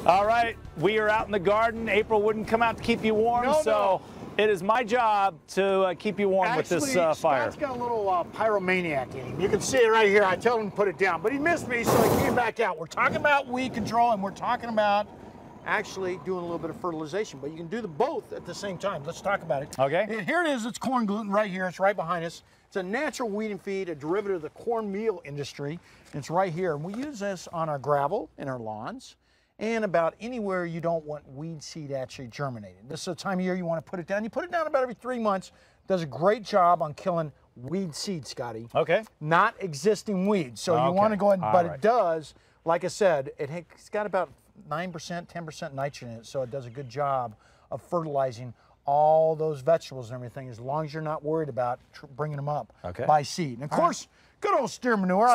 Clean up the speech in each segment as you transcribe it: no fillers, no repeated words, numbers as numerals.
All right, we are out in the garden. April wouldn't come out to keep you warm, so it is my job to keep you warm with this fire. Scott's got a little pyromaniac in him. You can see it right here. I told him to put it down, but he missed me, so he came back out. We're talking about weed control, and we're talking about actually doing a little bit of fertilization, but you can do the both at the same time. Let's talk about it. Okay. And here it is. It's corn gluten right here. It's right behind us. It's a natural weed and feed, a derivative of the cornmeal industry. It's right here, and we use this on our gravel in our lawns and about anywhere you don't want weed seed actually germinating. This is the time of year you want to put it down. You put it down about every 3 months. Does a great job on killing weed seed, Scotty. Okay. Not existing weeds. So you want to go ahead, but it does, like I said, it's got about 9%, 10% nitrogen in it, so it does a good job of fertilizing all those vegetables and everything, as long as you're not worried about bringing them up by seed. And of course, good old steer manure.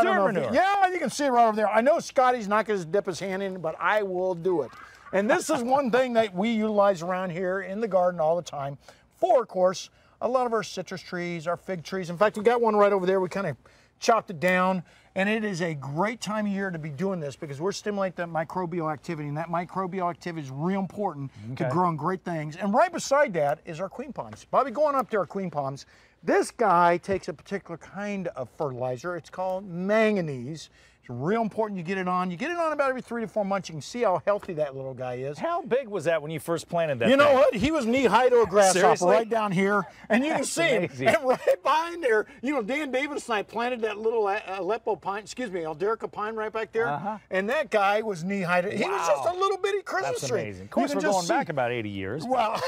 Yeah, you can see it right over there. I know Scotty's not going to dip his hand in, but I will do it. And this is one thing that we utilize around here in the garden all the time for, of course, a lot of our citrus trees, our fig trees. In fact, we got one right over there. We kind of chopped it down, and it is a great time of year to be doing this because we're stimulating that microbial activity, and that microbial activity is real important to growing great things. And right beside that is our queen palms. Bobby, going up to our queen palms, this guy takes a particular kind of fertilizer. It's called manganese. It's real important you get it on. You get it on about every 3 to 4 months. You can see how healthy that little guy is. How big was that when you first planted that You know what? He was knee-high to a grasshopper right down here. And you can see him. And right behind there, you know, Dan Davis and I planted that little Alderica pine right back there. And that guy was knee-high. He was just a little bitty Christmas tree. That's amazing. Of course, we're going back about 80 years. Well,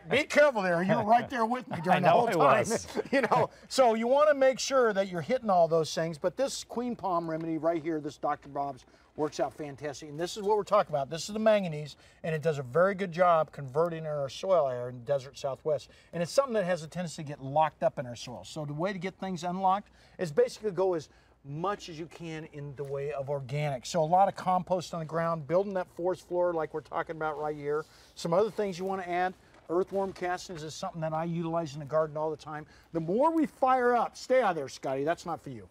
be careful there. You were right there with me during the whole time. You know, so you want to make sure that you're hitting all those things. But this queen palm remedy right here, this Dr. Bob's, works out fantastic. And this is what we're talking about. This is the manganese, and it does a very good job converting our soil air in the desert Southwest. And it's something that has a tendency to get locked up in our soil. So the way to get things unlocked is basically go as much as you can in the way of organic. So a lot of compost on the ground, building that forest floor like we're talking about right here. Some other things you want to add. Earthworm castings is something that I utilize in the garden all the time. The more we fire up, stay out of there, Scotty, that's not for you.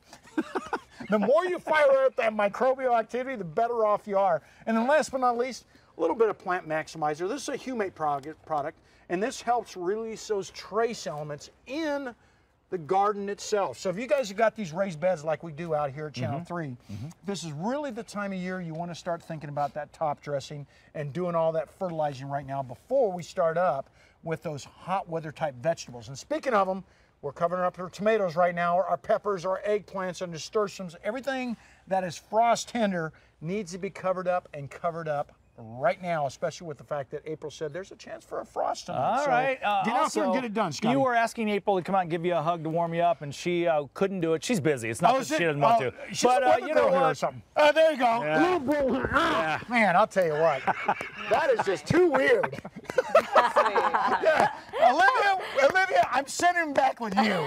The more you fire up that microbial activity, the better off you are. And then last but not least, a little bit of plant maximizer. This is a humate product, and this helps release those trace elements in the garden itself. So if you guys have got these raised beds like we do out here at Channel 3, this is really the time of year you want to start thinking about that top dressing and doing all that fertilizing right now before we start up with those hot weather type vegetables. And speaking of them, we're covering up our tomatoes right now, our peppers, our eggplants, our nasturtiums. Everything that is frost tender needs to be covered up right now, especially with the fact that April said there's a chance for a frost tonight. All right. Get out there and get it done, Scotty. You were asking April to come out and give you a hug to warm you up, and she couldn't do it. She's busy. It's not that she doesn't want to. She's but you know what? Or something. There you go. Yeah. Man, I'll tell you what. That is just too weird. Olivia, I'm sending him back with you.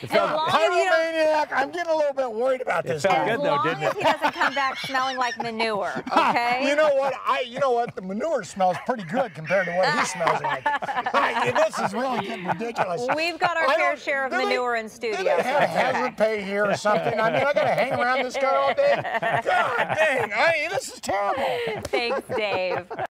Pyromaniac, I'm getting a little bit worried about this. It felt good though, didn't it? As long as he doesn't come back smelling like manure, okay? You know what? The manure smells pretty good compared to what he smells like. This is really getting ridiculous. We've got our fair share of manure in studio. Do they have hazard pay here or something? I mean, I got to hang around this guy all day? God dang, this is terrible. Thanks, Dave.